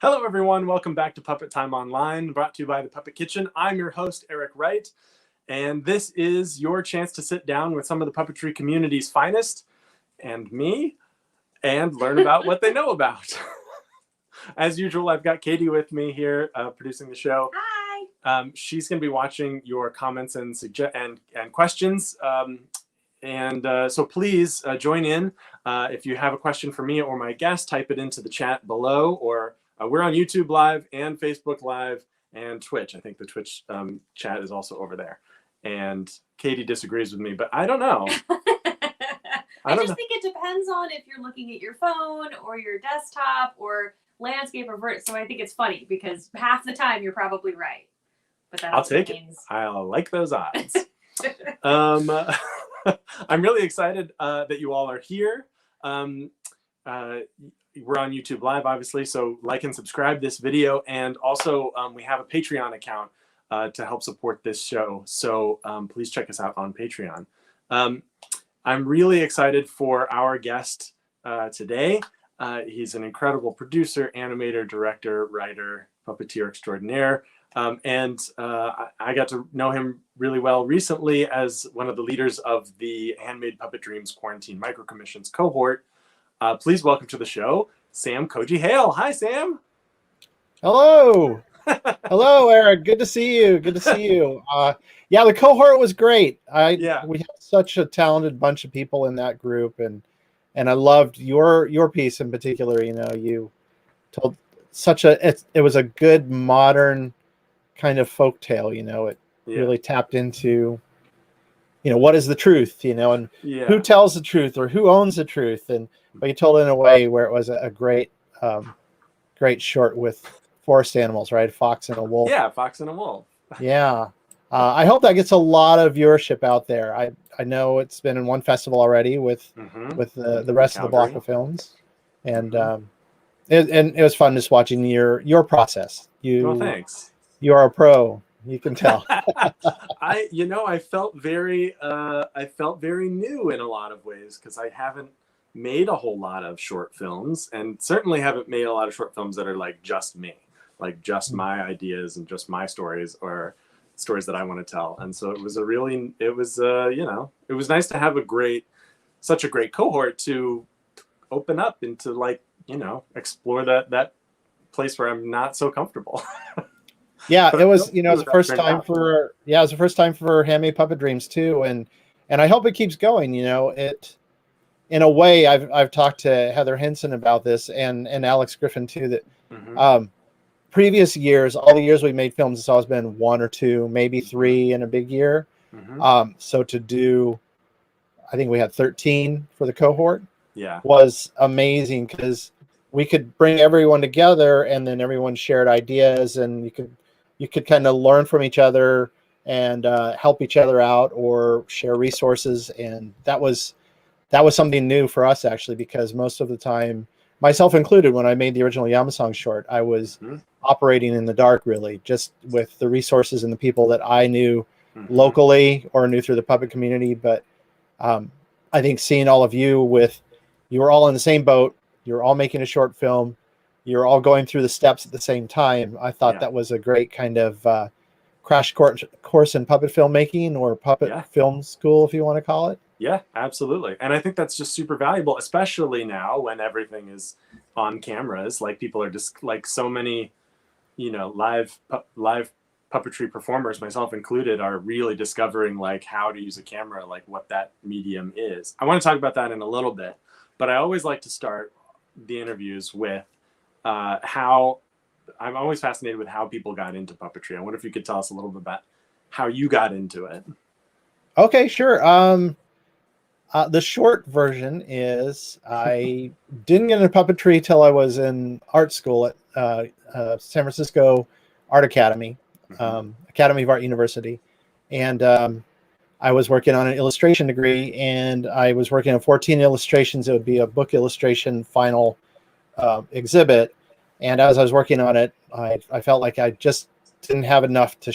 Hello, everyone. Welcome back to Puppet Time Online, brought to you by the Puppet Kitchen. I'm your host, Eric Wright, and this is your chance to sit down with some of the puppetry community's finest and me and learn about what they know about. As usual, I've got Katie with me here producing the show. Hi. She's going to be watching your comments and questions. So please join in. If you have a question for me or my guest, type it into the chat below, or we're on YouTube Live and Facebook Live and Twitch. I think the Twitch chat is also over there. And Katie disagrees with me, but I don't know. I just think it depends on if you're looking at your phone or your desktop or landscape or vert. So I think it's funny because half the time you're probably right. But that I'll take it. I'll like those odds. I'm really excited that you all are here. We're on YouTube Live, obviously, so like and subscribe this video. And also, we have a Patreon account to help support this show. So please check us out on Patreon. I'm really excited for our guest today. He's an incredible producer, animator, director, writer, puppeteer extraordinaire. I got to know him really well recently as one of the leaders of the Handmade Puppet Dreams Quarantine Micro Commissions cohort. Please welcome to the show, Sam Koji Hale. Hi, Sam. Hello. Hello, Eric. Good to see you. Good to see you. Yeah, the cohort was great. We have such a talented bunch of people in that group, and I loved your piece in particular. You know, you told it was a good modern kind of folktale. You know, it really tapped into, you know, what is the truth, you know, and who tells the truth or who owns the truth. But you told it in a way where it was a great short with forest animals, right? Fox and a wolf. Yeah, fox and a wolf. Yeah. I hope that gets a lot of viewership out there. I know it's been in one festival already with the rest of the block of films. And it was fun just watching your process. Well, thanks. You are a pro. You can tell. I felt very new in a lot of ways because I haven't made a whole lot of short films, and certainly haven't made a lot of short films that are like just me, like just my ideas and just my stories or stories that I want to tell. And so it was it was nice to have such a great cohort to open up into, like, you know, explore that place where I'm not so comfortable. Yeah, it was the first time for Handmade Puppet Dreams too, and I hope it keeps going. You know, it in a way I've talked to Heather Henson about this and Alex Griffin too. That previous years, all the years we made films, it's always been one or two, maybe three in a big year. So to do, I think we had 13 for the cohort. Yeah, was amazing because we could bring everyone together and then everyone shared ideas, and you could kind of learn from each other and help each other out or share resources. And that was something new for us, actually, because most of the time, myself included, when I made the original Yamasong short, I was operating in the dark, really, just with the resources and the people that I knew locally or knew through the puppet community. But I think seeing all of you were all in the same boat, you were all making a short film, you're all going through the steps at the same time. I thought that was a great kind of crash course in puppet filmmaking, or puppet film school, if you want to call it. Yeah, absolutely. And I think that's just super valuable, especially now when everything is on cameras. Like, people are just, like, so many, you know, live puppetry performers, myself included, are really discovering, like, how to use a camera, like what that medium is. I want to talk about that in a little bit, but I always like to start the interviews with how I'm always fascinated with how people got into puppetry. I wonder if you could tell us a little bit about how you got into it. Okay, sure. The short version is I didn't get into puppetry till I was in art school San Francisco Art Academy, Mhm. Academy of Art University, and I was working on an illustration degree, and I was working on 14 illustrations. It would be a book illustration final exhibit. And as I was working on it, I felt like I just didn't have enough to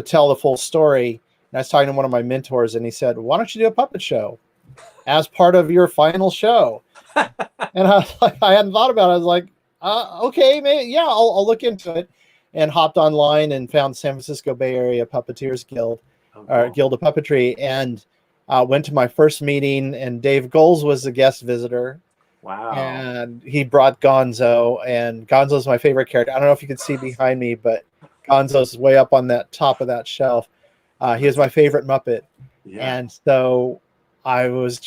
tell the full story. And I was talking to one of my mentors, and he said, "Why don't you do a puppet show as part of your final show?" And I was like, I hadn't thought about it. I was like, okay, maybe, yeah, I'll look into it. And hopped online and found San Francisco Bay Area Puppeteers Guild, Oh, or cool. Guild of Puppetry, and went to my first meeting. And Dave Goles was the guest visitor, Wow. and he brought Gonzo. And Gonzo's my favorite character. I don't know if you can see behind me, but Gonzo's way up on that top of that shelf. He was my favorite Muppet. Yeah. And so I was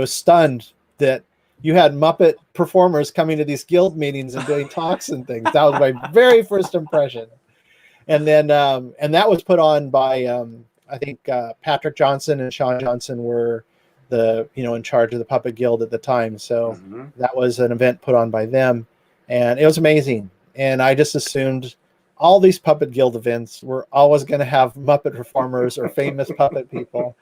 stunned that you had Muppet performers coming to these guild meetings and doing talks and things. That was my very first impression. And then, and that was put on by, I think Patrick Johnson and Sean Johnson were in charge of the Puppet Guild at the time. So Mhm. that was an event put on by them, and it was amazing. And I just assumed all these Puppet Guild events were always going to have Muppet performers or famous puppet people.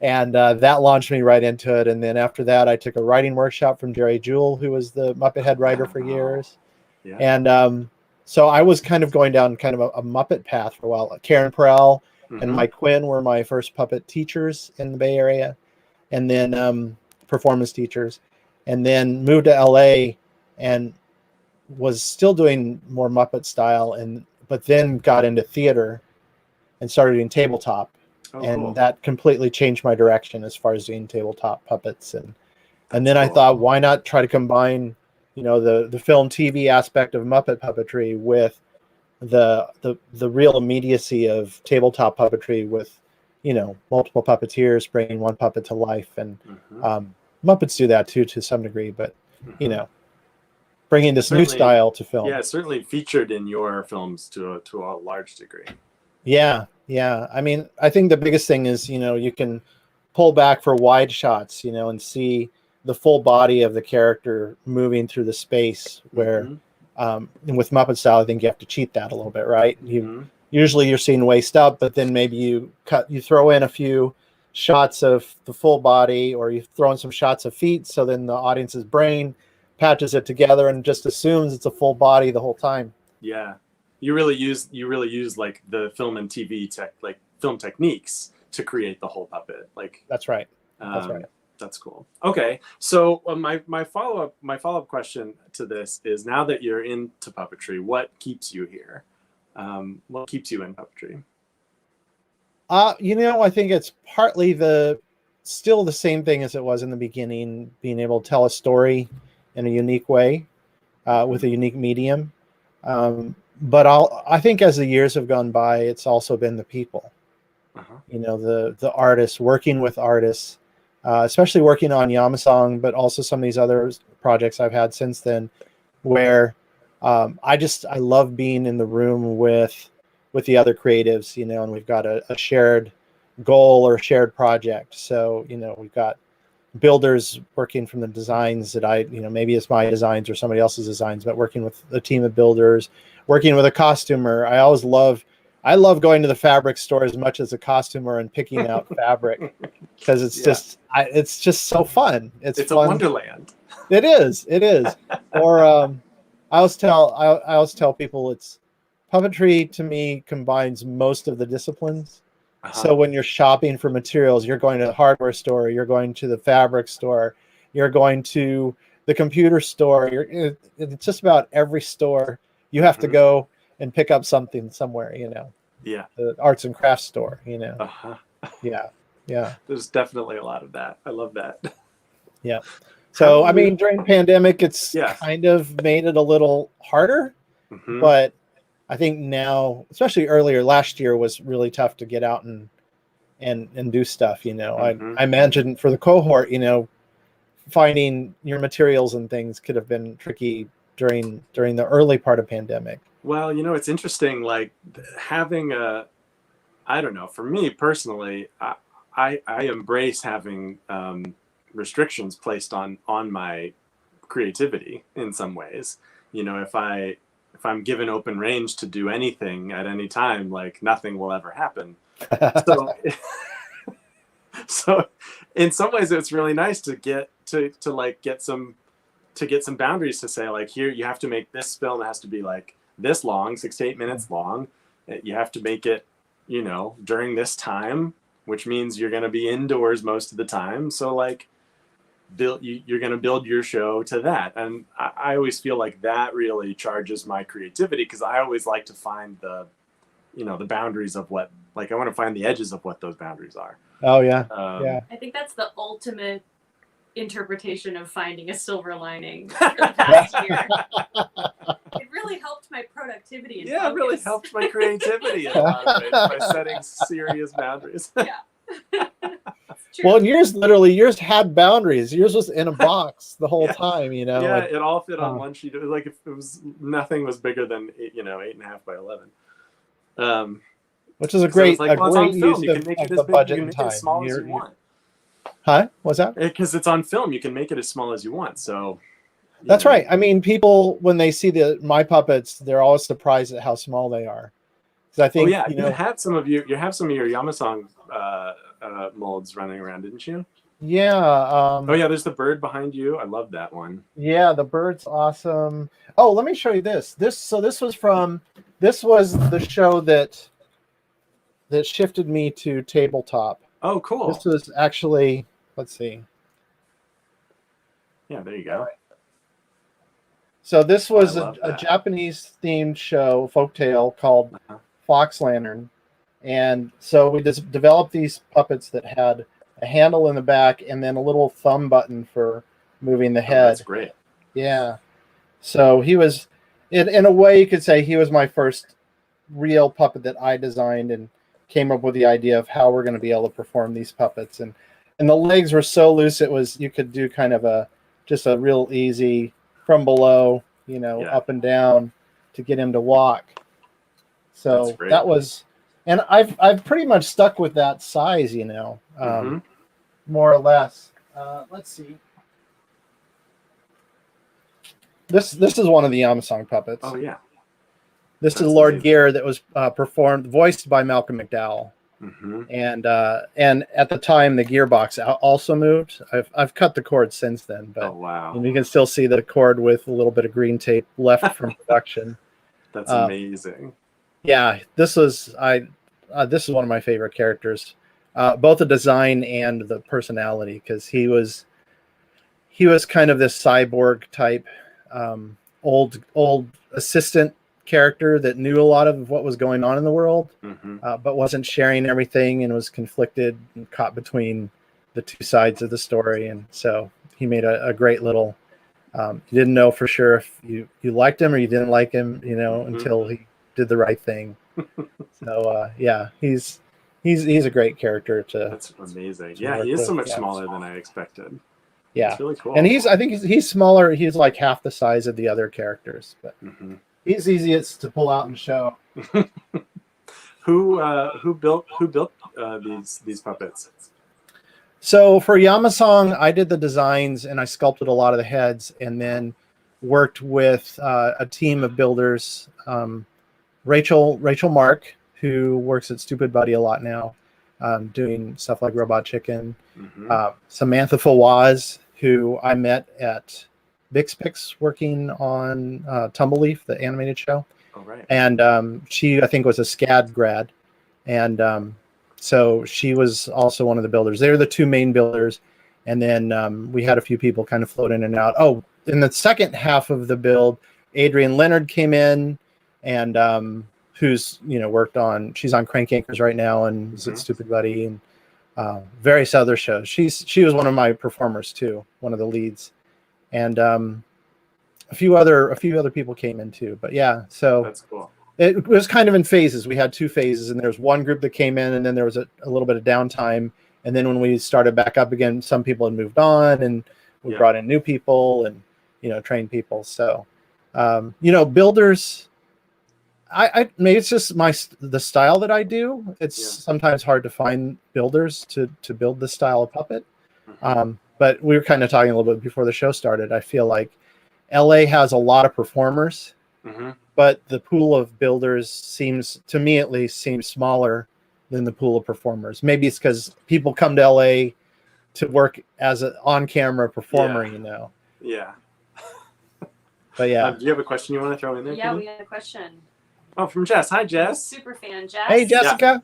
And that launched me right into it. And then after that, I took a writing workshop from Jerry Jewell, who was the Muppet head writer for years. Yeah. And so I was kind of going down kind of a Muppet path for a while. Karen Perel and Mhm. Mike Quinn were my first puppet teachers in the Bay Area, and then performance teachers. And then moved to LA and was still doing more Muppet style, but then got into theater and started doing tabletop. Oh, And cool. that completely changed my direction as far as doing tabletop puppets. And That's then I cool. thought, why not try to combine, the film TV aspect of Muppet puppetry with the real immediacy of tabletop puppetry with, multiple puppeteers bringing one puppet to life. And Mhm. Muppets do that too, to some degree, but, Mhm. bringing this new Certainly, style to film. yeah, certainly featured in your films to a large degree. Yeah. Yeah. I mean, I think the biggest thing is, you can pull back for wide shots, and see the full body of the character moving through the space where, Mhm. and with Muppet style, I think you have to cheat that a little bit, right? Mhm. Usually you're seeing waist up, but then maybe you throw in a few shots of the full body, or you throw in some shots of feet. So then the audience's brain patches it together and just assumes it's a full body the whole time. Yeah. You really use like the film and TV like film techniques to create the whole puppet. Like That's right. That's right. That's cool. Okay, so my follow-up question to this is, now that you're into puppetry, what keeps you here? What keeps you in puppetry? I think it's partly still the same thing as it was in the beginning, being able to tell a story in a unique way, with a unique medium. But I think as the years have gone by, it's also been the people, Uh-huh. the artists, working with artists, especially working on Yamasong, but also some of these other projects I've had since then, where I love being in the room with the other creatives, and we've got a shared goal or shared project. So, we've got builders working from the designs that maybe it's my designs or somebody else's designs, but working with a team of builders, working with a costumer. I love going to the fabric store as much as a costumer and picking out fabric, because it's Yeah. it's just so fun. It's a fun. wonderland. It is. Or I always tell people, it's puppetry to me combines most of the disciplines. Uh-huh. So when you're shopping for materials, you're going to the hardware store, you're going to the fabric store, you're going to the computer store. It's just about every store you have to go and pick up something somewhere. Yeah. The arts and crafts store. Uh-huh. Yeah. Yeah. There's definitely a lot of that. I love that. Yeah. So, I mean, during the pandemic, it's Yes. kind of made it a little harder, Mhm. but I think now, especially earlier, last year was really tough to get out and do stuff. Mhm. I imagine for the cohort, finding your materials and things could have been tricky during the early part of pandemic. Well, it's interesting, like having I don't know, for me personally, I embrace having restrictions placed on my creativity in some ways. You know, if I'm given open range to do anything at any time, like nothing will ever happen. So, so in some ways it's really nice to get some boundaries to say, like, here, you have to make this film, it has to be like this long, 6 to 8 minutes long. You have to make it, you know, during this time, which means you're going to be indoors most of the time. So like, you're going to build your show to that. And I always feel like that really charges my creativity, because I always like to find the boundaries of what, like, I want to find the edges of what those boundaries are. Oh yeah. I think that's the ultimate interpretation of finding a silver lining for the past year. It really helped my productivity. And yeah, focus. It really helped my creativity in a lot of ways by setting serious boundaries. Yeah. Well, and yours had boundaries. Yours was in a box the whole time, you know. Yeah, it all fit on one sheet. It was like, if it was, nothing was bigger than 8.5 by 11. Which is a great, like, use of the budget you can and make time. it as small as you want. Huh? What's that? Because it's on film, you can make it as small as you want. So that's right. I mean, people, when they see my puppets, they're always surprised at how small they are. Because I think, you have some of your Yamasong molds running around, didn't you? Yeah. There's the bird behind you. I love that one. Yeah, the bird's awesome. Oh, let me show you this. This was the show that shifted me to tabletop. Oh, cool. This was actually, let's see. Yeah, there you go. So this was a Japanese themed show, folktale, called Fox Lantern. And so we just developed these puppets that had a handle in the back and then a little thumb button for moving the head. That's great. Yeah. So he was, in a way, you could say he was my first real puppet that I designed and came up with the idea of how we're going to be able to perform these puppets. And the legs were so loose, you could do kind of just a real easy from below, up and down to get him to walk. So that was, and I've pretty much stuck with that size, more or less. Let's see. This is one of the Yamasong puppets. Oh yeah. This is Lord Gear that was voiced by Malcolm McDowell. Mm-hmm. And at the time the gearbox also moved. I've cut the cord since then, but you can still see the cord with a little bit of green tape left from production. That's amazing. Yeah, this is one of my favorite characters, both the design and the personality, because he was kind of this cyborg type, old assistant character that knew a lot of what was going on in the world, but wasn't sharing everything and was conflicted and caught between the two sides of the story. And so he made a great little, you didn't know for sure if you liked him or you didn't like him, until he did the right thing. So he's a great character That's amazing. Yeah, he is so much smaller than I expected. Yeah, it's really cool. And I think he's smaller. He's like half the size of the other characters, but he's easiest to pull out and show. Who built these puppets? So for Yamasong, I did the designs and I sculpted a lot of the heads, and then worked with a team of builders. Rachel Mark, who works at Stupid Buddy a lot now, doing stuff like Robot Chicken. Samantha Fawaz, who I met at Bixpix working on Tumbleleaf, the animated show. Oh, right. And she, I think, was a SCAD grad. And so she was also one of the builders. They were the two main builders. And then we had a few people kind of float in and out. Oh, in the second half of the build, Adrienne Leonard came in, and who's she's on Crank Anchors right now and is at Stupid Buddy and various other shows. She was one of my performers too, one of the leads, and a few other people came in too. But yeah, so that's cool. It was kind of in phases. We had two phases, and there was one group that came in, and then there was a little bit of downtime, and then when we started back up again, some people had moved on, and we brought in new people and trained people. So builders. I maybe it's just the style that I do. It's sometimes hard to find builders to build this style of puppet. But we were kind of talking a little bit before the show started. I feel like LA has a lot of performers, Mm-hmm. but the pool of builders seems, to me at least, seems smaller than the pool of performers. Maybe it's because people come to LA to work as an on-camera performer, Yeah. you know. Yeah. But yeah. Do you have a question you want to throw in there? Yeah, Katie? we had a question. Oh, from Jess. Hi, Jess. Super fan, Jess. Hey, Jessica.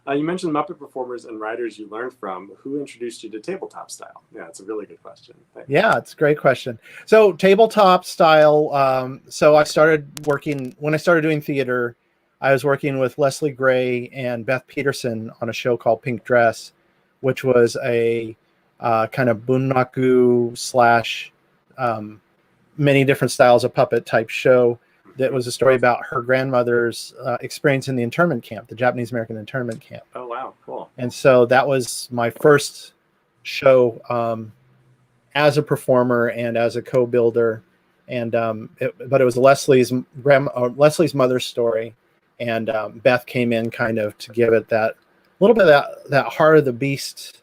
You mentioned Muppet performers and writers you learned from. Who introduced you to tabletop style? Yeah, it's a really good question. Thanks. Yeah, it's a great question. So tabletop style. So I started working, when I started doing theater, I was working with Leslie Gray and Beth Peterson on a show called Pink Dress, which was a kind of bunraku slash many different styles of puppet type show. That was a story about her grandmother's experience in the internment camp, the Japanese American internment camp. Oh, wow. Cool. And so that was my first show as a performer and as a co-builder. And but it was Leslie's mother's story. And Beth came in kind of to give it that little bit of that heart of the beast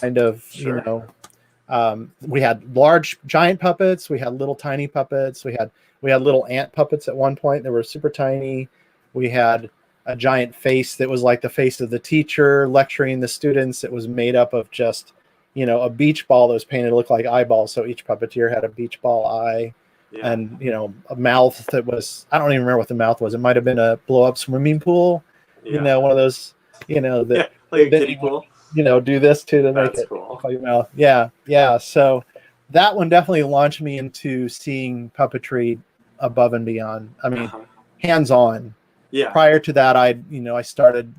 kind of, Sure. you know. We had large giant puppets. We had little tiny puppets. We had little ant puppets at one point. They were super tiny. We had a giant face that was like the face of the teacher lecturing the students. It was made up of just, you know, a beach ball that was painted to look like eyeballs. So each puppeteer had a beach ball eye. Yeah. And, you know, a mouth that was, I don't even remember what the mouth was. It might have been a blow up swimming pool, Yeah. you know, one of those, you know, that, Yeah, like a that kiddie pool. you know, do this to make That's it cool. look like your mouth. Yeah. Yeah. So that one definitely launched me into seeing puppetry above and beyond. I mean, Uh-huh. hands-on. Yeah. Prior to that, I started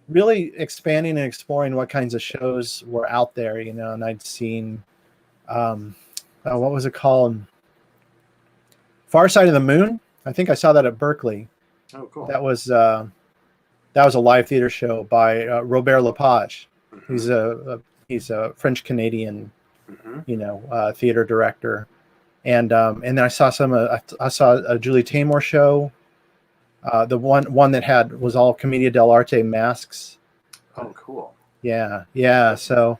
really expanding and exploring what kinds of shows were out there, you know, and I'd seen, what was it called? Far Side of the Moon. I think I saw that at Berkeley. Oh, cool. That was a live theater show by Robert Lepage. Mhm. He's a French Canadian, Mhm. you know, theater director. And then I saw I saw a Julie Taymor show. The one that was all Commedia dell'arte masks. Oh, cool. Yeah, yeah. So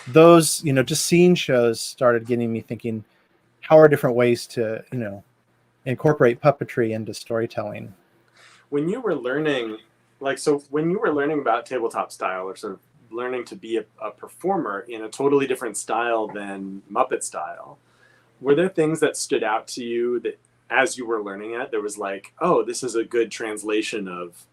those, you know, just seeing shows started getting me thinking, how are different ways to, you know, incorporate puppetry into storytelling? When you were learning, when you were learning about tabletop style, or sort of learning to be a performer in a totally different style than Muppet style, were there things that stood out to you that as you were learning it, there was like, oh, this is a good translation of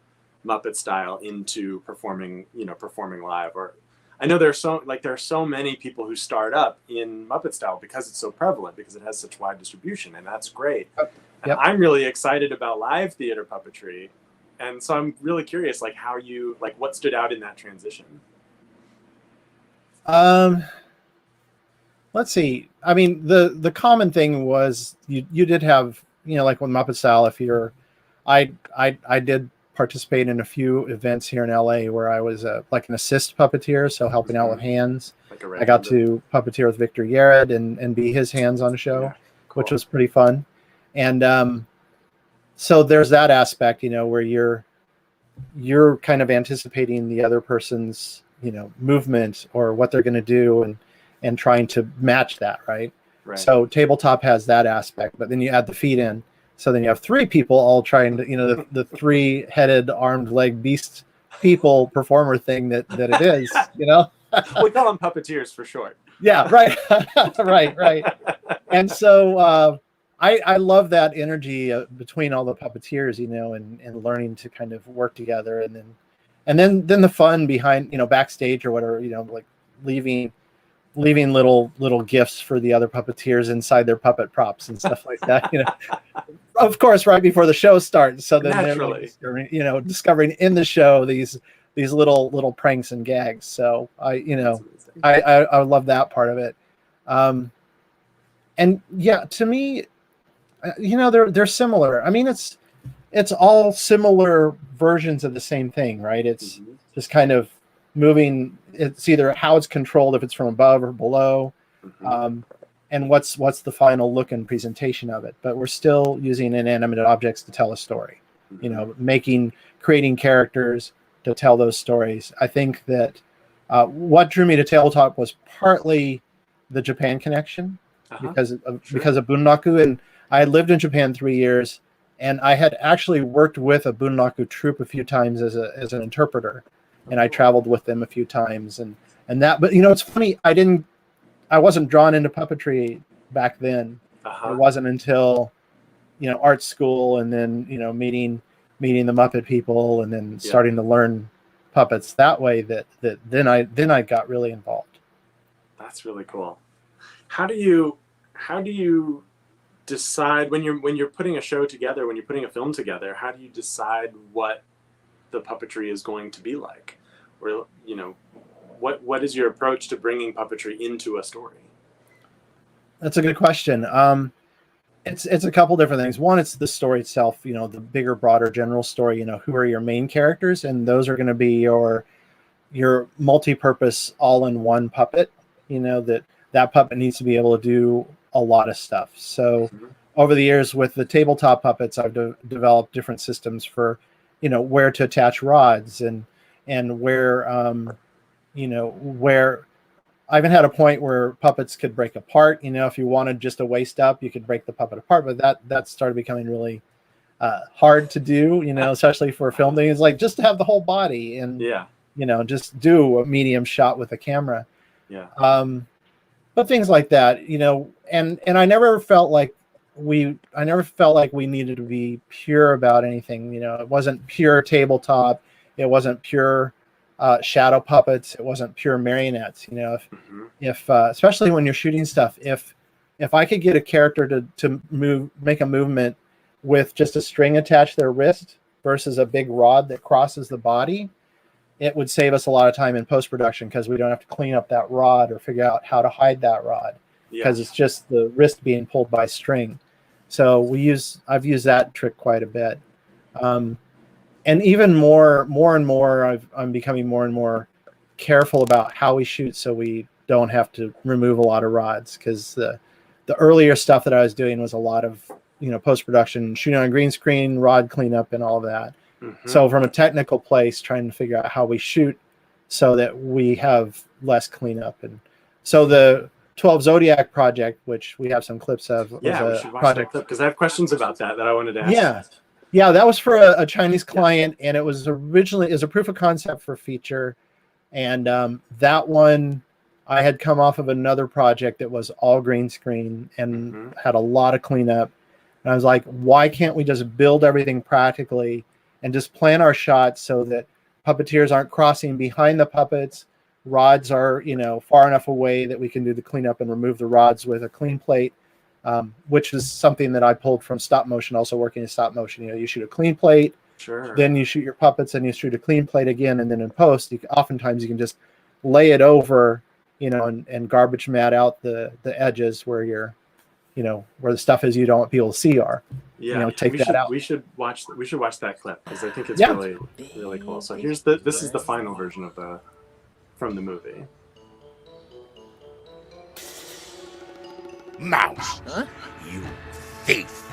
Muppet style into performing live? Or I know there are so many people who start up in Muppet style because it's so prevalent, because it has such wide distribution, and that's great. Yep. And I'm really excited about live theater puppetry. And so I'm really curious, like what stood out in that transition? Let's see. I mean, the common thing was you did have, you know, like with Muppet style, I did participate in a few events here in LA where I was like an assist puppeteer, so helping out with hands. Like a I got to puppeteer with Victor Yared and be his hands on a show, Yeah, cool. which was pretty fun. And so there's that aspect, you know, where you're kind of anticipating the other person's, you know, movement or what they're going to do and trying to match that, right? So tabletop has that aspect, but then you add the feet in. So then you have three people all trying to, you know, the three-headed, armed leg beast people performer thing that it is, you know? We call them puppeteers for short. Yeah, right. right. And so I love that energy between all the puppeteers, you know, and learning to kind of work together, and then the fun behind, you know, backstage or whatever, you know, like leaving little gifts for the other puppeteers inside their puppet props and stuff like that, you know. Of course, right before the show starts, so then Naturally. they're discovering in the show these little pranks and gags. So I love that part of it. And yeah, to me, you know, they're similar. I mean, it's all similar versions of the same thing, right? It's just kind of moving. It's either how it's controlled, if it's from above or below, and what's the final look and presentation of it. But we're still using inanimate objects to tell a story. You know, creating characters to tell those stories. I think that what drew me to tabletop was partly the Japan connection. because of Bunraku, and I had lived in Japan 3 years, and I had actually worked with a Bunraku troupe a few times as an interpreter, and I traveled with them a few times, and that. But it's funny, I wasn't drawn into puppetry back then. It wasn't until art school, and then meeting the Muppet people, and then starting to learn puppets that way. That then I got really involved. That's really cool. How do you decide when you're putting a show together, when you're putting a film together? How do you decide what the puppetry is going to be like, or what is your approach to bringing puppetry into a story? That's a good question. It's a couple different things. One, it's the story itself, the bigger, broader, general story. Who are your main characters, and those are going to be your multi-purpose, all-in-one puppet. That puppet needs to be able to do a lot of stuff. So over the years with the tabletop puppets, I've developed different systems for, where to attach rods and where, where I even had a point where puppets could break apart. If you wanted just a waist up, you could break the puppet apart, but that started becoming really hard to do, especially for filming. It's like just to have the whole body and, just do a medium shot with a camera. But things like that, and I never felt like we needed to be pure about anything. It wasn't pure tabletop. It wasn't pure shadow puppets. It wasn't pure marionettes. If especially when you're shooting stuff, if I could get a character to make a movement with just a string attached to their wrist versus a big rod that crosses the body, it would save us a lot of time in post-production, because we don't have to clean up that rod or figure out how to hide that rod, because it's just the wrist being pulled by string. So I've used that trick quite a bit. And even more and more, I'm becoming more and more careful about how we shoot, so we don't have to remove a lot of rods, because the earlier stuff that I was doing was a lot of, post-production, shooting on green screen, rod cleanup, and all that. So from a technical place, trying to figure out how we shoot so that we have less cleanup. And so the 12 Zodiac project, which we have some clips of, was we should watch that clip, because I have questions about that I wanted to ask. Yeah, that was for a Chinese client, and it was originally a proof of concept for feature. And that one, I had come off of another project that was all green screen and had a lot of cleanup. And I was like, why can't we just build everything practically and just plan our shots so that puppeteers aren't crossing behind the puppets? Rods are, far enough away that we can do the cleanup and remove the rods with a clean plate, which is something that I pulled from stop motion, also working in stop motion. You shoot a clean plate, then you shoot your puppets, and you shoot a clean plate again, and then in post, oftentimes you can just lay it over, and garbage mat out the edges where you're, where the stuff is you don't want people to see are. Take that out. We should watch that clip, because I think it's really, really cool. So this is the final version from the movie. Mouse, you thief!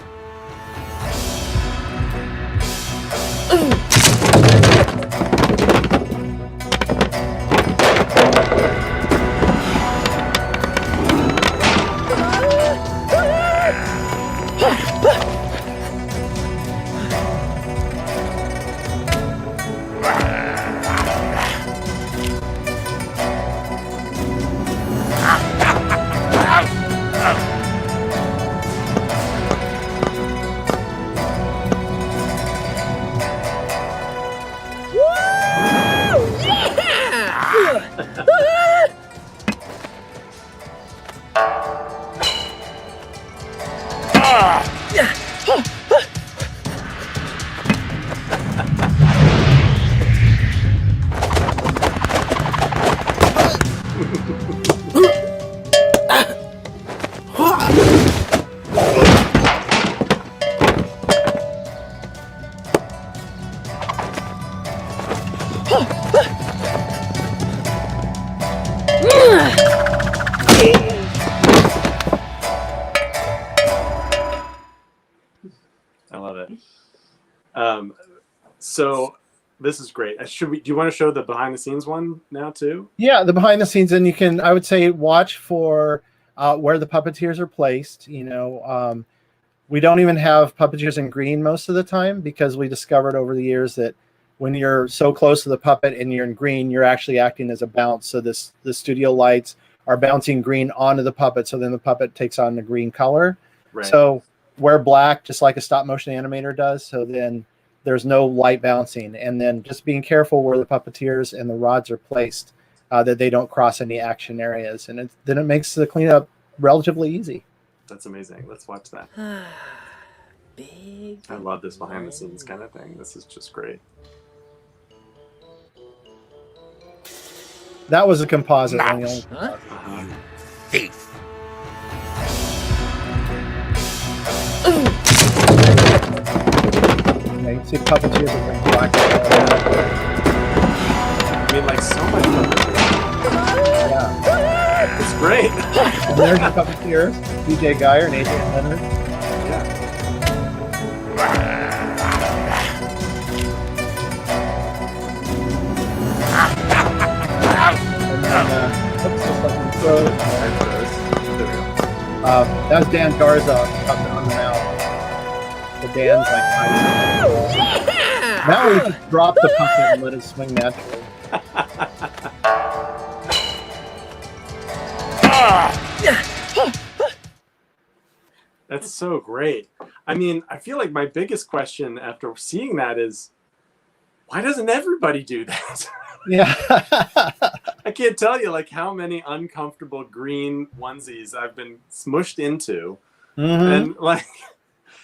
I love it. So this is great. Do you want to show the behind the scenes one now too? Yeah, the behind the scenes, and I would say watch for where the puppeteers are placed. We don't even have puppeteers in green most of the time because we discovered over the years that when you're so close to the puppet and you're in green, you're actually acting as a bounce. So the studio lights are bouncing green onto the puppet. So then the puppet takes on the green color. Right. So wear black, just like a stop motion animator does. So then there's no light bouncing. And then just being careful where the puppeteers and the rods are placed, that they don't cross any action areas. And then it makes the cleanup relatively easy. That's amazing. Let's watch that. Big. I love this behind the scenes kind of thing. This is just great. That was a composite. Mouse, One. huh? Uh-huh. You thief. Yeah, you can see puppeteers are wearing black. I mean, like so much of it. Yeah. It's great. And there's your puppeteers, DJ Geyer and Adrian Leonard. Yeah. And then, oops, just like we froze. There we go. That's Dan Garza puppet on the mouth. The Dan's like hiding. Now we just drop the puppet and let it swing naturally. That's so great. I mean, I feel like my biggest question after seeing that is, why doesn't everybody do that? Yeah. I can't tell you like how many uncomfortable green onesies I've been smushed into. And like,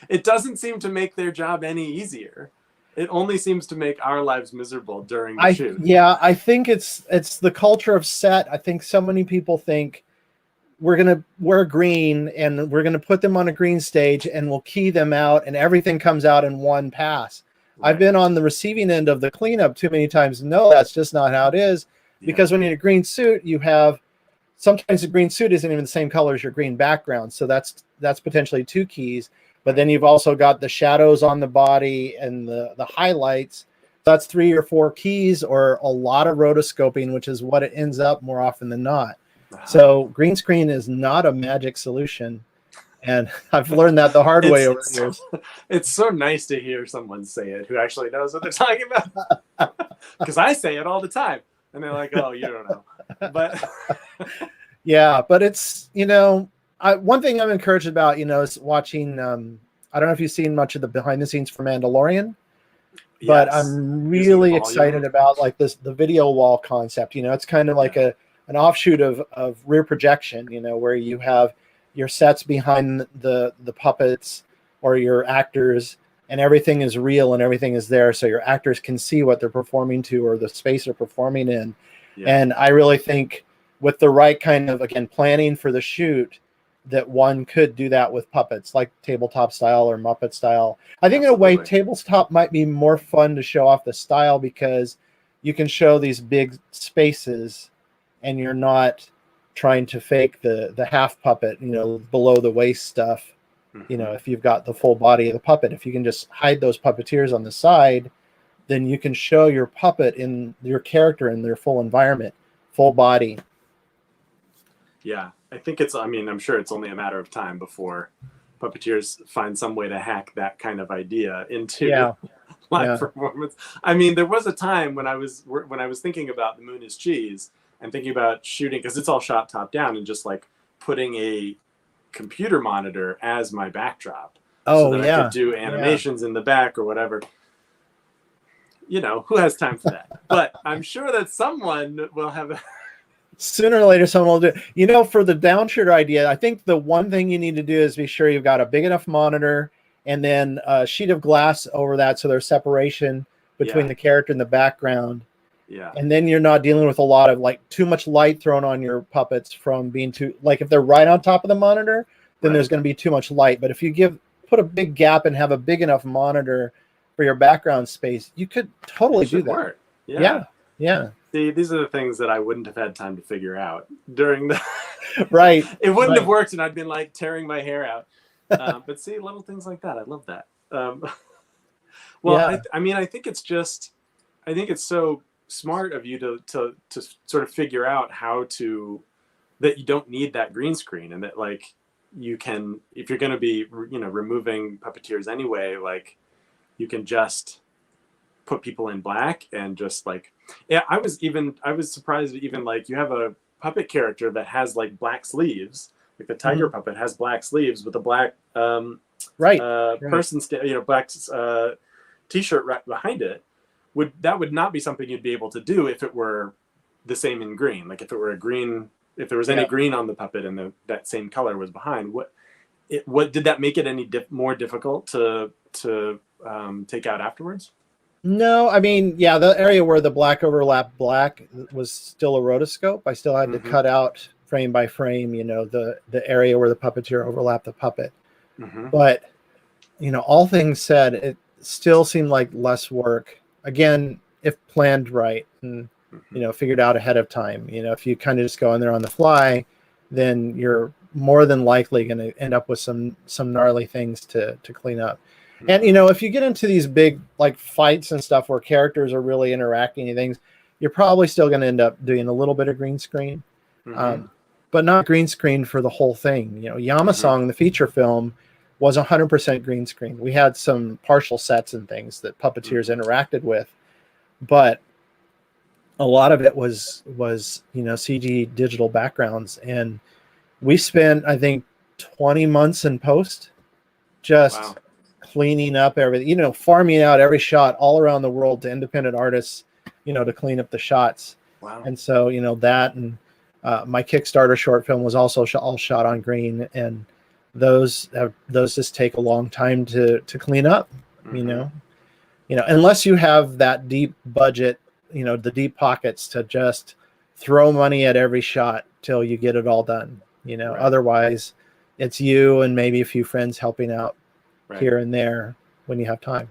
it doesn't seem to make their job any easier. It only seems to make our lives miserable during the shoot. Yeah, I think it's the culture of set. I think so many people think we're gonna wear green and we're gonna put them on a green stage and we'll key them out and everything comes out in one pass. Right. I've been on the receiving end of the cleanup too many times. No, that's just not how it is. Because when you're in a green suit, you have sometimes the green suit isn't even the same color as your green background. So that's potentially two keys. But then you've also got the shadows on the body and the highlights. That's 3 or 4 keys or a lot of rotoscoping, which is what it ends up more often than not. So green screen is not a magic solution. And I've learned that the hard way over the years. It's so nice to hear someone say it who actually knows what they're talking about. Because I say it all the time. And they're like, oh, you don't know. But yeah, but it's, one thing I'm encouraged about, is watching, I don't know if you've seen much of the behind the scenes for Mandalorian, but yes. I'm really excited about like the video wall concept. It's kind of like an offshoot of rear projection, where you have your sets behind the puppets or your actors and everything is real and everything is there. So your actors can see what they're performing to or the space they're performing in. Yeah. And I really think with the right kind of, again, planning for the shoot, that one could do that with puppets, like tabletop style or Muppet style. I think in a way, tabletop might be more fun to show off the style because you can show these big spaces and you're not trying to fake the half puppet, below the waist stuff. If you've got the full body of the puppet, if you can just hide those puppeteers on the side, then you can show your puppet in your character in their full environment, full body. Yeah, I think I'm sure it's only a matter of time before puppeteers find some way to hack that kind of idea into live performance. I mean, there was a time when I was thinking about The Moon is Cheese and thinking about shooting, because it's all shot top down, and just like putting a computer monitor as my backdrop. Oh, so that I could do animations in the back or whatever. Who has time for that? But I'm sure that someone will have sooner or later someone will do it. For the downshooter idea, I think the one thing you need to do is be sure you've got a big enough monitor and then a sheet of glass over that so there's separation between the character and the background. Yeah. And then you're not dealing with a lot of like too much light thrown on your puppets from being too, like if they're right on top of the monitor, then there's going to be too much light. But if you put a big gap and have a big enough monitor for your background space, you could totally do that. Work. Yeah. See, these are the things that I wouldn't have had time to figure out during the right. It wouldn't have worked, and I'd been like tearing my hair out. But see, little things like that, I love that. I think it's so smart of you to sort of figure out how to that you don't need that green screen, and that like you can, if you're going to be, you know, removing puppeteers anyway, like you can just put people in black and just like, yeah, I was surprised that even like you have a puppet character that has like black sleeves, like the tiger puppet has black sleeves with a black person, you know, black t-shirt right behind it. That would not be something you'd be able to do if it were the same in green. Like if it were a green, if there was any green on the puppet and that same color was behind, what did that make it any more difficult to take out afterwards? No, I mean, yeah, the area where the black overlap black was still a rotoscope. I still had to cut out frame by frame, you know, the area where the puppeteer overlapped the puppet. But, you know, all things said, it still seemed like less work. Again, if planned right and, you know, figured out ahead of time. You know, if you kind of just go in there on the fly, then you're more than likely going to end up with some gnarly things to clean up. And, you know, if you get into these big like fights and stuff where characters are really interacting and things, you're probably still going to end up doing a little bit of green screen, but not green screen for the whole thing. You know, Yamasong, the feature film, was 100% green screen. We had some partial sets and things that puppeteers interacted with, but a lot of it was, you know, CG digital backgrounds. And we spent, I think, 20 months in post just cleaning up everything, you know, farming out every shot all around the world to independent artists, you know, to clean up the shots. And so, you know, that and my Kickstarter short film was also all shot on green, and those just take a long time to clean up, you know, unless you have that deep budget, you know, the deep pockets to just throw money at every shot till you get it all done, you know. Otherwise it's you and maybe a few friends helping out here and there when you have time.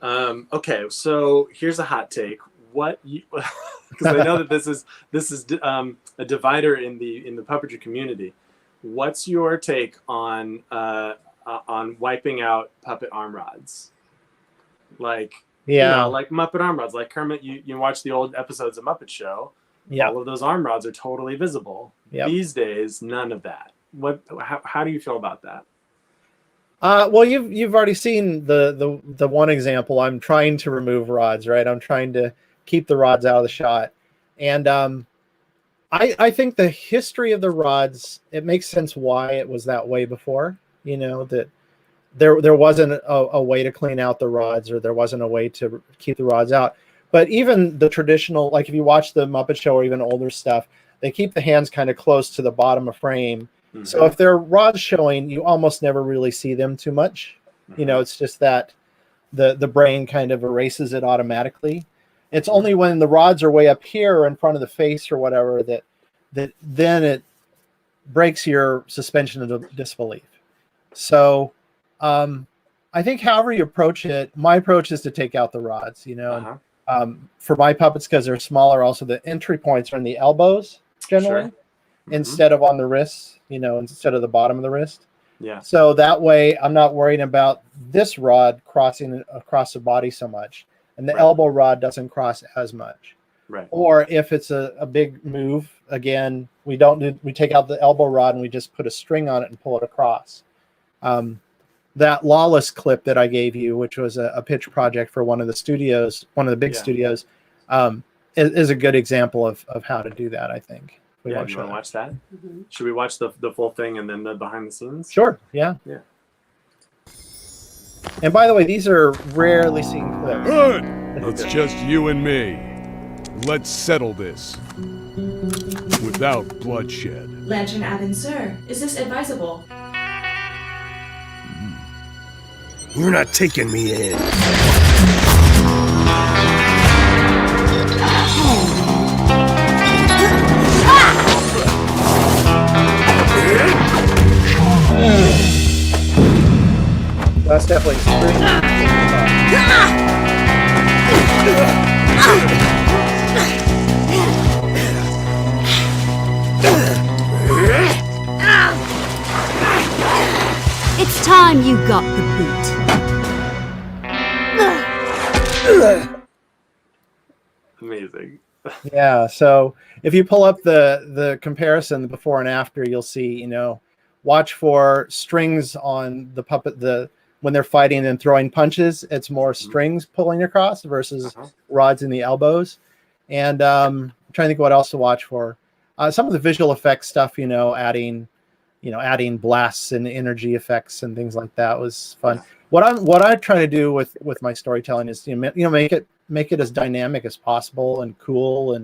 Okay, so here's a hot take. What you, because I know that this is a divider in the puppetry community. What's your take on wiping out puppet arm rods? Like, you know, like Muppet arm rods, like Kermit. You watch the old episodes of Muppet Show. All of those arm rods are totally visible. These days, none of that. How do you feel about that? Well, you've already seen the one example. I'm trying to remove rods, right? I'm trying to keep the rods out of the shot, and I think the history of the rods, it makes sense why it was that way before. You know, that there wasn't a way to clean out the rods, or there wasn't a way to keep the rods out. But even the traditional, like if you watch the Muppet Show or even older stuff, they keep the hands kind of close to the bottom of frame. So if there are rods showing, you almost never really see them too much. You know, it's just that the brain kind of erases it automatically. It's only when the rods are way up here or in front of the face or whatever that then it breaks your suspension of disbelief. So I think however you approach it, my approach is to take out the rods, you know. For my puppets, because they're smaller, also the entry points are in the elbows generally. Instead of on the wrists, you know, instead of the bottom of the wrist. So that way I'm not worrying about this rod crossing across the body so much. And the elbow rod doesn't cross as much. Or if it's a big move, again, we take out the elbow rod and we just put a string on it and pull it across. That Lawless clip that I gave you, which was a pitch project for one of the studios, one of the big studios, is a good example of how to do that, I think. Do you want to watch that? Should we watch the full thing and then the behind the scenes? Sure. Yeah. And by the way, these are rarely seen clips. Good. It's just you and me. Let's settle this without bloodshed. Lantern Abbin, sir, is this advisable? You're not taking me in. That's definitely It's time you got the boot. Amazing. Yeah. So if you pull up the comparison, the before and after, you'll see, watch for strings on the puppet, when they're fighting and throwing punches, it's more strings pulling across versus rods in the elbows. And I'm trying to think what else to watch for. Some of the visual effects stuff, adding blasts and energy effects and things like that was fun. Yeah. What I try to do with my storytelling is make it as dynamic as possible and cool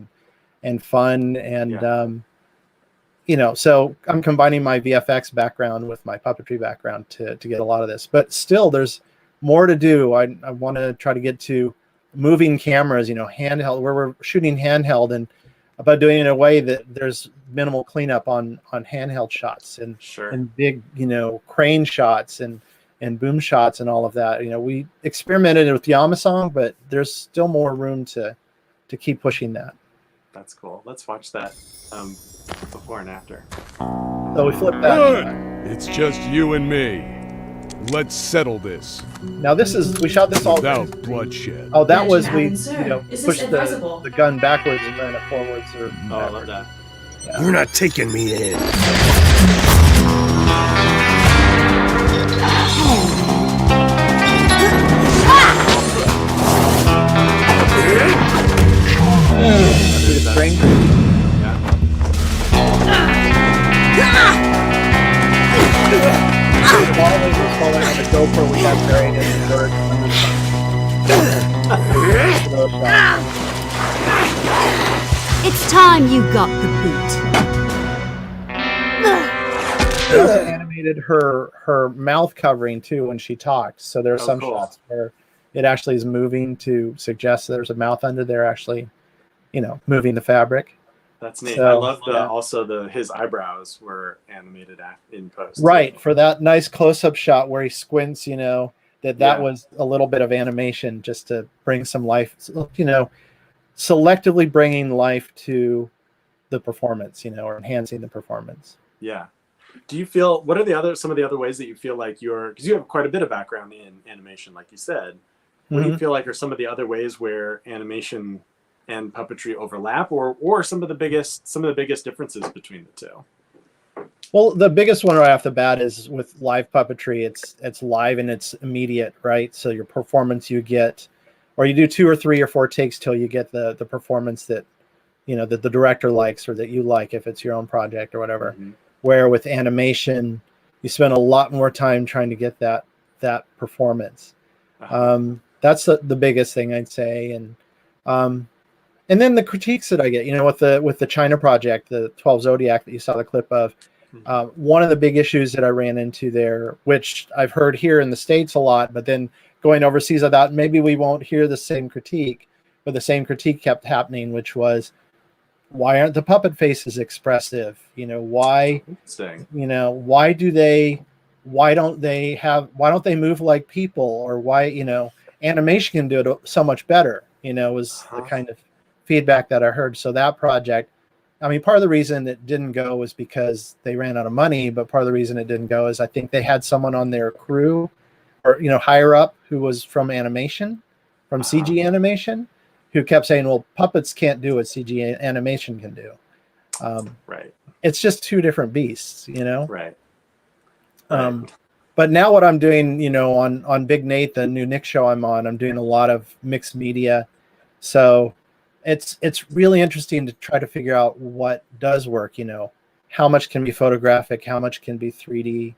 and fun and so I'm combining my VFX background with my puppetry background to get a lot of this. But still, there's more to do. I want to try to get to moving cameras, handheld, where we're shooting handheld, and about doing it in a way that there's minimal cleanup on handheld shots and big, crane shots and boom shots and all of that. We experimented with Yamasong, but there's still more room to keep pushing that. That's cool. Let's watch that before and after. So we flip that. Good. It's just you and me. Let's settle this. Now we shot this all without bloodshed. Oh, that was Imagine sir. Is this pushed advisable? the gun backwards and ran it forwards. I love that. Yeah. You're not taking me in. String. Falling on the GoPro we have buried in the dirt. It's time you got the boot. They also animated her mouth covering too when she talked. So there are some shots where it actually is moving to suggest there's a mouth under there, actually, moving the fabric. That's neat. So, I love also his eyebrows were animated in post. Right, for that nice close-up shot where he squints, that was a little bit of animation just to bring some life, selectively bringing life to the performance, or enhancing the performance. Yeah. Do you feel, what are some of the other ways that you feel like because you have quite a bit of background in animation, like you said. What do you feel like are some of the other ways where animation and puppetry overlap, or some of the biggest differences between the two? Well, the biggest one right off the bat is with live puppetry. It's live and it's immediate, right? So your performance you get, or you do 2 or 3 or 4 takes till you get the performance that that the director likes or that you like if it's your own project or whatever. Where with animation, you spend a lot more time trying to get that performance. That's the biggest thing I'd say, and then the critiques that I get, with the China project, the 12 Zodiac that you saw the clip of, one of the big issues that I ran into there, which I've heard here in the States a lot, but then going overseas, I thought maybe we won't hear the same critique, but the same critique kept happening, which was, why aren't the puppet faces expressive? Why, why don't they move like people, or why, animation can do it so much better, was the kind of feedback that I heard. So that project, part of the reason it didn't go was because they ran out of money, but part of the reason it didn't go is I think they had someone on their crew or, higher up who was from animation, from CG animation, who kept saying, well, puppets can't do what CG animation can do. Right. It's just two different beasts, Right. But now what I'm doing, on Big Nate, the new Nick show I'm on, I'm doing a lot of mixed media. So it's really interesting to try to figure out what does work, how much can be photographic, how much can be 3D,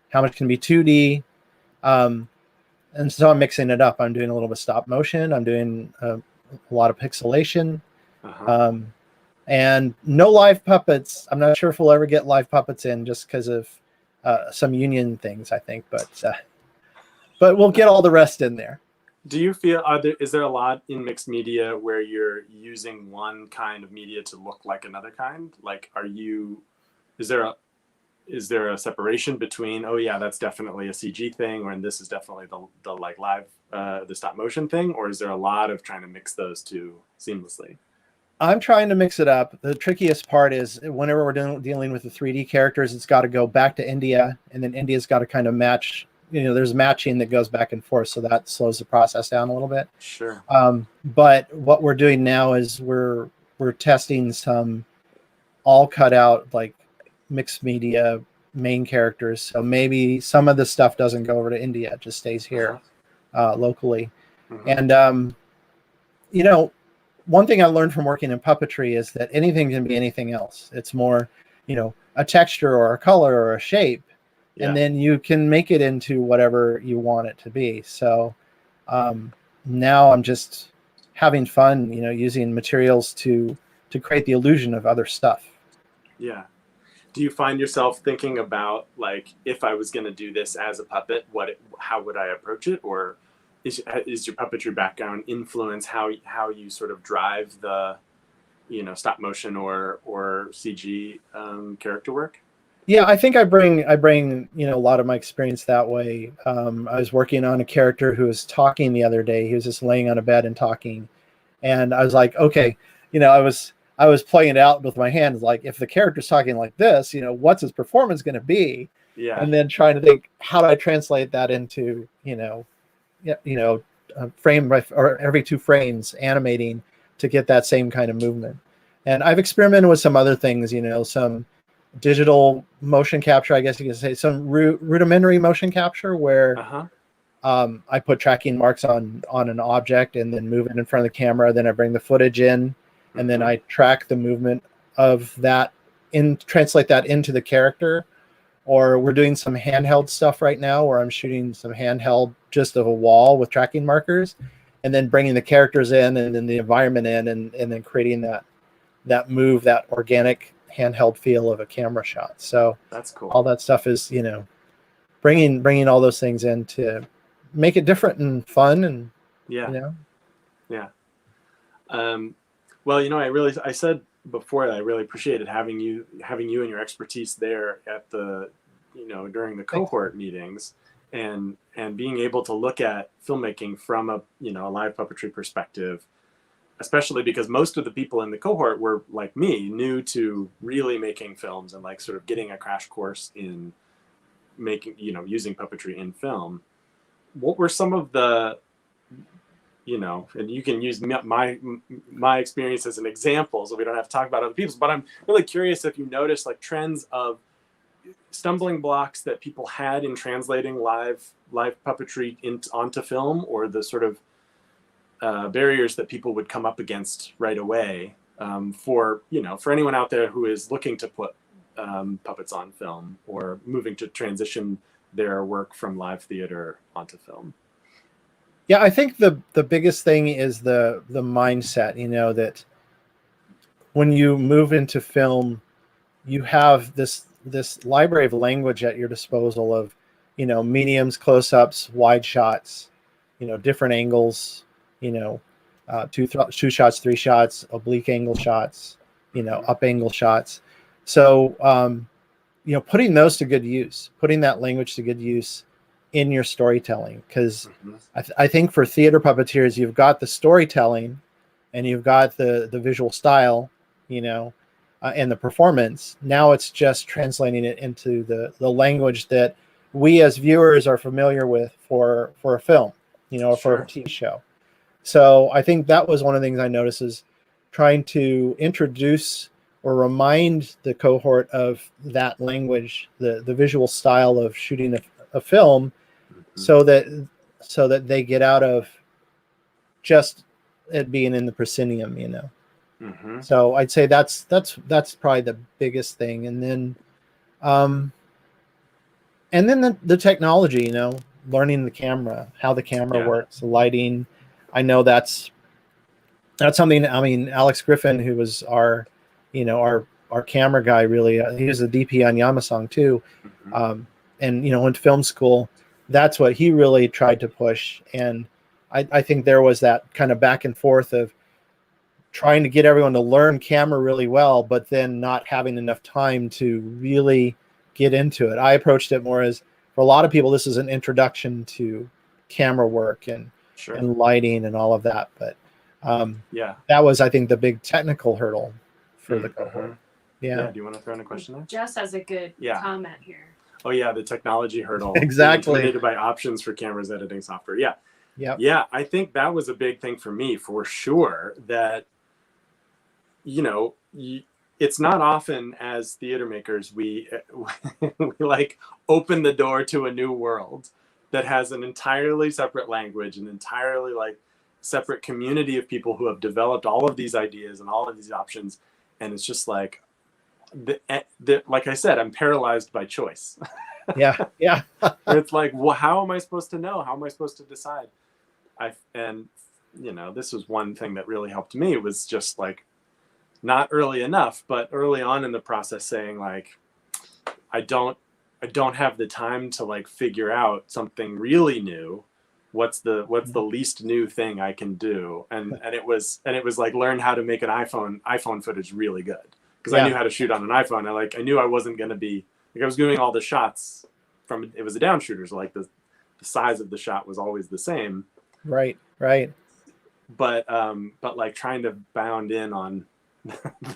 how much can be 2D. And so I'm mixing it up. I'm doing a little bit of stop motion. I'm doing a lot of pixelation. And no live puppets. I'm not sure if we'll ever get live puppets in just because of some union things, I think. But we'll get all the rest in there. Do you feel, is there a lot in mixed media where you're using one kind of media to look like another kind? Like, is there a separation between, oh yeah, that's definitely a CG thing, and this is definitely the like live, the stop motion thing? Or is there a lot of trying to mix those two seamlessly? I'm trying to mix it up. The trickiest part is whenever we're dealing with the 3D characters, it's got to go back to India, and then India's got to kind of match. There's matching that goes back and forth, so that slows the process down a little bit. Sure. But what we're doing now is we're we're testing some all cut out like mixed media main characters. So maybe some of the stuff doesn't go over to India, it just stays here locally. And you know, one thing I learned from working in puppetry is that anything can be anything else. It's more, you know, a texture or a color or a shape, and then you can make it into whatever you want it to be. So now I'm just having fun, you know, using materials to create the illusion of other stuff. Yeah. Do you find yourself thinking about, like, if I was going to do this as a puppet, how would I approach it? Or is your puppetry background influence how you sort of drive the, you know, stop motion or CG character work? Yeah, I think I bring, you know, a lot of my experience that way. I was working on a character who was talking the other day. He was just laying on a bed and talking. And I was like, okay, you know, I was playing it out with my hands, like, if the character's talking like this, you know, what's his performance going to be? Yeah. And then trying to think, how do I translate that into, frame by, or every 2 frames animating to get that same kind of movement. And I've experimented with some other things, you know, some digital motion capture, I guess you could say, some rudimentary motion capture where I put tracking marks on an object and then move it in front of the camera. Then I bring the footage in, and then I track the movement of that translate that into the character. Or we're doing some handheld stuff right now where I'm shooting some handheld just of a wall with tracking markers, and then bringing the characters in and then the environment in, and then creating that move, that organic handheld feel of a camera shot. So that's cool. All that stuff is, you know, bringing all those things in to make it different and fun, and you know. Well, you know, I said before that I really appreciated having you and your expertise there at the, you know, during the cohort meetings, and being able to look at filmmaking from a, you know, a live puppetry perspective, especially because most of the people in the cohort were, like me, new to really making films and like sort of getting a crash course in making, you know, using puppetry in film. What were some of the, you know, and you can use my experience as an example, so we don't have to talk about other people's, but I'm really curious if you notice like trends of stumbling blocks that people had in translating live puppetry onto film, or the sort of barriers that people would come up against right away, for, you know, for anyone out there who is looking to put puppets on film or moving to transition their work from live theater onto film. Yeah, I think the biggest thing is the mindset, you know, that when you move into film, you have this library of language at your disposal of, you know, mediums, close-ups, wide shots, you know, different angles, you know, 2 shots, 3 shots, oblique angle shots, you know, up angle shots. So, you know, putting those to good use, putting that language to good use in your storytelling, because I think for theater puppeteers, you've got the storytelling and you've got the visual style, you know, and the performance. Now it's just translating it into the language that we as viewers are familiar with for a film, you know, or for a TV show. So I think that was one of the things I noticed, is trying to introduce or remind the cohort of that language, the visual style of shooting a film, so that they get out of just it being in the proscenium, you know. So I'd say that's probably the biggest thing. And then the technology, you know, learning the camera, how the camera works, the lighting. I know that's something. I mean, Alex Griffin, who was our camera guy, really, he was the DP on Yamasong too. And, you know, in film school, that's what he really tried to push. And I think there was that kind of back and forth of trying to get everyone to learn camera really well, but then not having enough time to really get into it. I approached it more as, for a lot of people, this is an introduction to camera work and lighting and all of that. But that was, I think, the big technical hurdle for the cohort. Do you want to throw in a question there? Jess has a good comment here. Oh yeah, the technology hurdle. Exactly. Intimidated by options for cameras, editing software. Yeah, I think that was a big thing for me, for sure. That you know, it's not often as theater makers we like open the door to a new world that has an entirely separate language, an entirely like separate community of people who have developed all of these ideas and all of these options, and it's just like like I said, I'm paralyzed by choice. Yeah. It's like, well, how am I supposed to know? How am I supposed to decide? And you know, this was one thing that really helped me, was just like, not early enough, but early on in the process, saying like, I don't have the time to like figure out something really new. What's the least new thing I can do? And it was like, learn how to make an iPhone footage really good, because I knew how to shoot on an iPhone. I knew I wasn't going to be like, I was doing all the shots from, it was a down shooter, so like the size of the shot was always the same. Right. But like trying to bound in on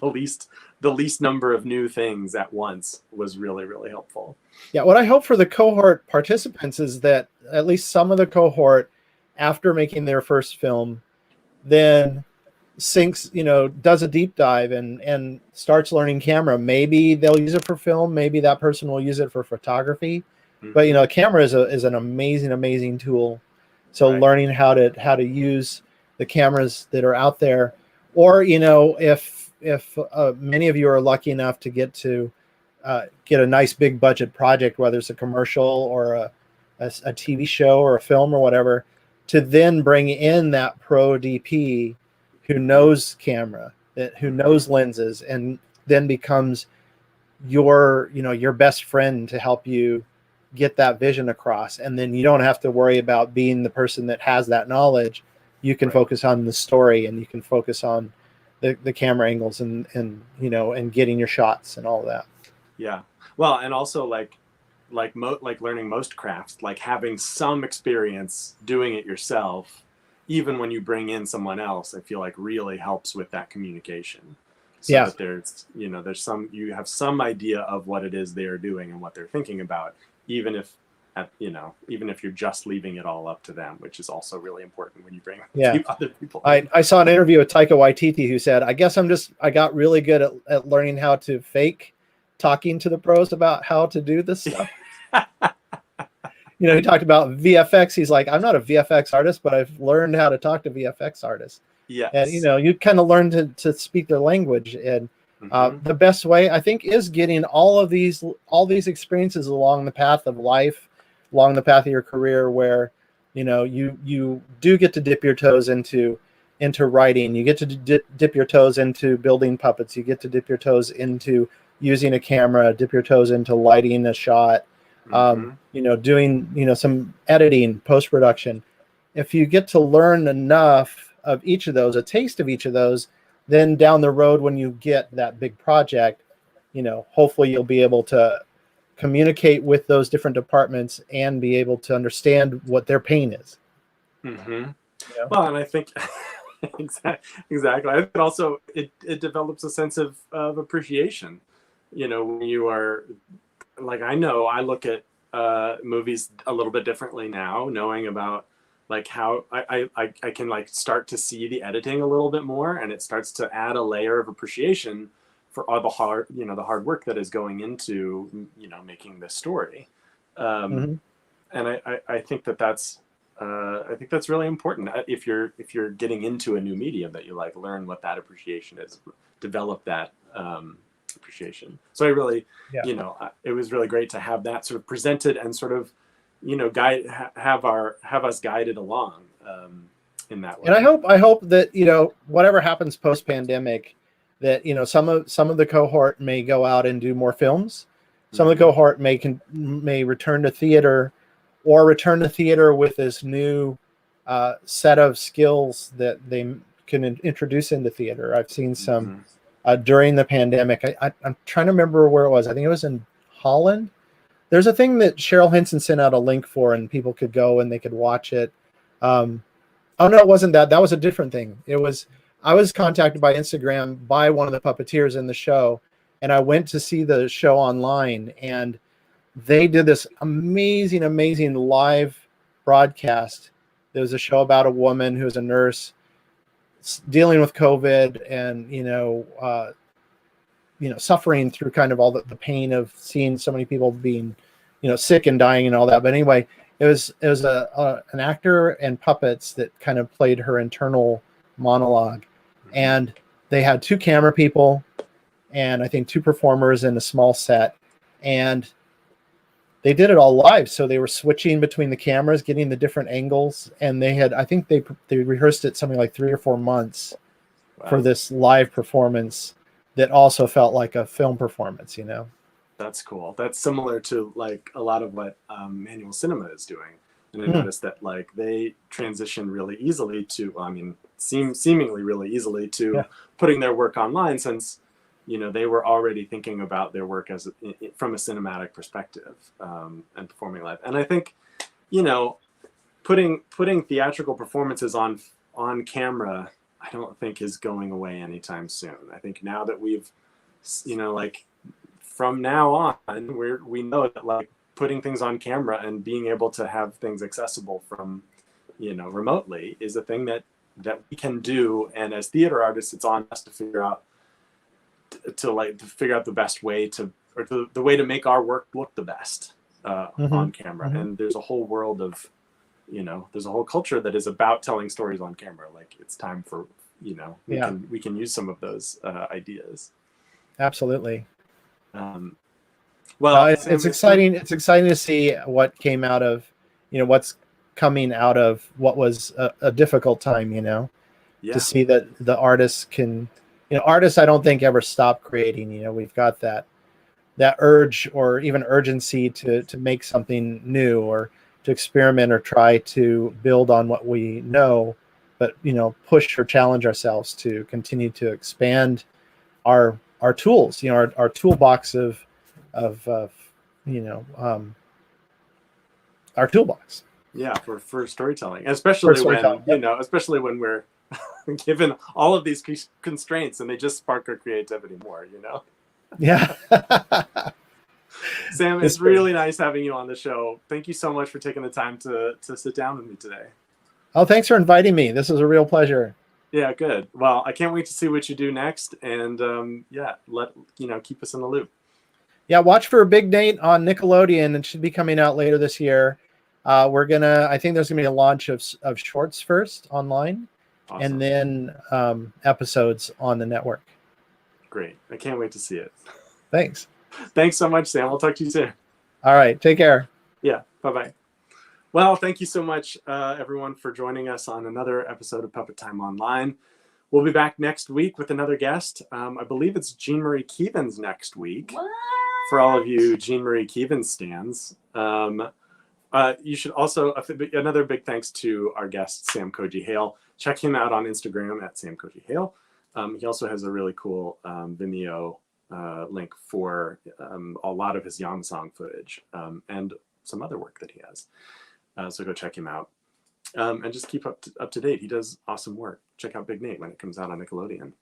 the least number of new things at once was really, really helpful. Yeah, what I hope for the cohort participants is that at least some of the cohort, after making their first film, then sinks, does a deep dive and starts learning camera. Maybe they'll use it for film. Maybe that person will use it for photography. Mm-hmm. But camera is an amazing tool. So learning how to use the cameras that are out there, or if many of you are lucky enough to get a nice big budget project, whether it's a commercial or a TV show or a film or whatever, to then bring in that pro DP who knows camera, who knows lenses, and then becomes your best friend to help you get that vision across. And then you don't have to worry about being the person that has that knowledge. You can focus on the story, and you can focus on the camera angles and getting your shots and all of that. Yeah. Well, and also like learning most crafts, like having some experience doing it yourself, even when you bring in someone else, I feel like really helps with that communication. So that there's you have some idea of what it is they're doing and what they're thinking about, even if you're just leaving it all up to them, which is also really important when you bring other people. I saw an interview with Taika Waititi who said, I guess I got really good at learning how to fake talking to the pros about how to do this stuff. He talked about VFX. He's like, I'm not a VFX artist, but I've learned how to talk to VFX artists. Yes. And, you kind of learn to speak their language. And the best way, I think, is getting all these experiences along the path of life, along the path of your career, where, you do get to dip your toes into writing. You get to dip your toes into building puppets. You get to dip your toes into using a camera, dip your toes into lighting a shot, doing, some editing, post-production. If you get to learn enough of each of those, a taste of each of those, then down the road, when you get that big project, hopefully you'll be able to communicate with those different departments and be able to understand what their pain is. Mm-hmm. Well, and I think exactly. I think also it develops a sense of appreciation. When you are like, I look at movies a little bit differently now, knowing about like how I can like start to see the editing a little bit more, and it starts to add a layer of appreciation for all the hard work that is going into making this story. And I think that's really important if you're getting into a new medium, that you like learn what that appreciation is, develop that appreciation. So I really it was really great to have that sort of presented and sort of have us guided along in that way. And I hope that whatever happens post pandemic, that some of the cohort may go out and do more films. Some of the cohort may return to theater, or return to theater with this new set of skills that they can introduce into theater. I've seen some during the pandemic. I'm trying to remember where it was. I think it was in Holland. There's a thing that Cheryl Henson sent out a link for, and people could go and they could watch it. Oh no, it wasn't that. That was a different thing. I was contacted by Instagram by one of the puppeteers in the show, and I went to see the show online, and they did this amazing live broadcast. There was a show about a woman who's a nurse dealing with COVID and, suffering through kind of all the pain of seeing so many people being, sick and dying and all that. But anyway, it was an actor and puppets that kind of played her internal monologue, and they had 2 camera people and I think 2 performers in a small set, and they did it all live. So they were switching between the cameras, getting the different angles, and I think they rehearsed it something like 3 or 4 months for this live performance that also felt like a film performance, That's cool. That's similar to like a lot of what manual cinema is doing. And I noticed that like they transition really easily to, seemingly really easily to putting their work online, since, they were already thinking about their work as from a cinematic perspective, and performing live. And I think, putting theatrical performances on camera, I don't think is going away anytime soon. I think now that we've, from now on, we know that like putting things on camera and being able to have things accessible from, remotely is a thing that we can do. And as theater artists, it's on us to figure out the best way the way to make our work look the best on camera. And there's a whole world of, there's a whole culture that is about telling stories on camera. Like it's time for, we can use some of those ideas. Absolutely. Well, it's exciting. It's exciting to see what came out of, what's coming out of what was a difficult time, to see that the artists can, artists I don't think ever stop creating. We've got that urge or even urgency to make something new or to experiment or try to build on what we know, but push or challenge ourselves to continue to expand our tools, our toolbox of our toolbox. Yeah, for storytelling, especially especially when we're given all of these constraints and they just spark our creativity more, Yeah. Sam, it's really nice having you on the show. Thank you so much for taking the time to sit down with me today. Oh, thanks for inviting me. This is a real pleasure. Yeah, good. Well, I can't wait to see what you do next, and keep us in the loop. Yeah, watch for Big Nate on Nickelodeon. It should be coming out later this year. I think there's gonna be a launch of shorts first online. Awesome. And then episodes on the network. Great. I can't wait to see it. Thanks. Thanks so much, Sam. I'll talk to you soon. All right. Take care. Yeah. Bye-bye. Well, thank you so much, everyone, for joining us on another episode of Puppet Time Online. We'll be back next week with another guest. I believe it's Jean Marie Keevens next week. What? For all of you Jean Marie Keevens stans. You should also, another big thanks to our guest, Sam Koji Hale. Check him out on Instagram at Sam Koji Hale. He also has a really cool Vimeo link for a lot of his Yam-song footage and some other work that he has. So go check him out. And just keep up to date. He does awesome work. Check out Big Nate when it comes out on Nickelodeon.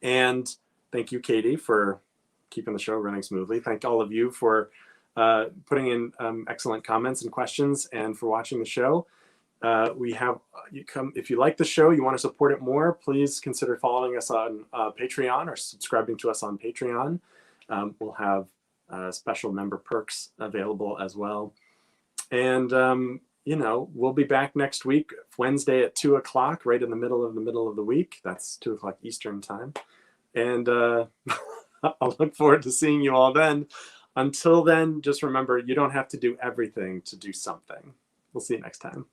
And thank you, Katie, for keeping the show running smoothly. Thank all of you for putting in excellent comments and questions, and for watching the show. If you like the show, you want to support it more, please consider following us on Patreon or subscribing to us on Patreon. We'll have special member perks available as well. And we'll be back next week, Wednesday at 2:00, right in the middle of the week. That's 2:00 Eastern time. And I'll look forward to seeing you all then. Until then, just remember, you don't have to do everything to do something. We'll see you next time.